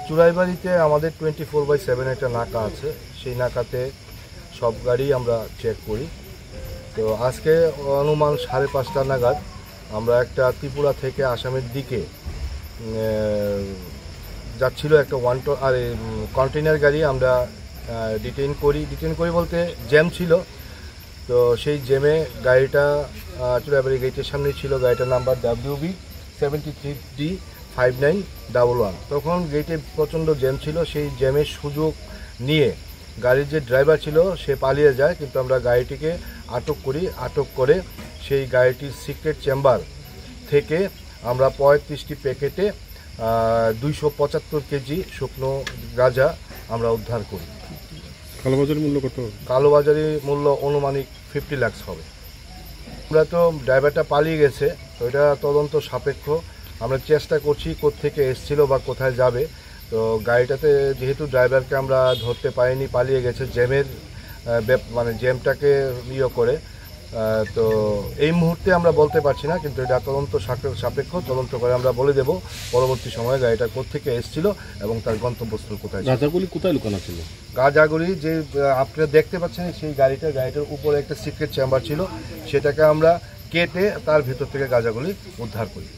চুরাইবাড়িতে আমাদের 24/7 একটা নাকা আছে, সেই নাকাতে সব গাড়ি আমরা চেক করি। তো আজকে অনুমান 5:30 নাগাদ আমরা একটা ত্রিপুরা থেকে আসামের দিকে যাচ্ছিল একটা কন্টেনার গাড়ি আমরা ডিটেইন করি বলতে জ্যাম ছিল। তো সেই জ্যামে গাড়িটা চুরাইবাড়ি গেটের সামনে ছিল, গাড়িটার নাম্বার WB 73D5911। তখন গেটে প্রচণ্ড জ্যাম ছিল, সেই জ্যামের সুযোগ নিয়ে গাড়ির যে ড্রাইভার ছিল সে পালিয়ে যায়, কিন্তু আমরা গাড়িটিকে আটক করে সেই গাড়িটির সিক্রেট চেম্বার থেকে আমরা 35টি প্যাকেটে 275 কেজি শুকনো গাঁজা আমরা উদ্ধার করি। কালোবাজারি মূল্য কত? কালোবাজারি মূল্য অনুমানিক 50 লাখ হবে। আমরা তো ড্রাইভারটা পালিয়ে গেছে, তো এটা তদন্ত সাপেক্ষ। আমরা চেষ্টা করছি কোত্থেকে এসেছিল বা কোথায় যাবে। তো গাড়িটাতে যেহেতু ড্রাইভারকে আমরা ধরতে পারিনি, পালিয়ে গেছে জ্যামের জ্যামটাকে করে, তো এই মুহূর্তে আমরা বলতে পারছি না, কিন্তু এটা তদন্ত সাপেক্ষ। তদন্ত করে আমরা বলে দেব পরবর্তী সময়ে গাড়িটা কোত্থেকে এসেছিল এবং তার গন্তব্যস্থল কোথায়। গাঁজাগুলি কোথায় লুকানো ছিল? গাঁজাগুলি যে আপনারা দেখতে পাচ্ছেন সেই গাড়িটার উপরে একটা সিক্রেট চেম্বার ছিল, সেটাকে আমরা কেটে তার ভিতর থেকে গাঁজাগুলি উদ্ধার করি।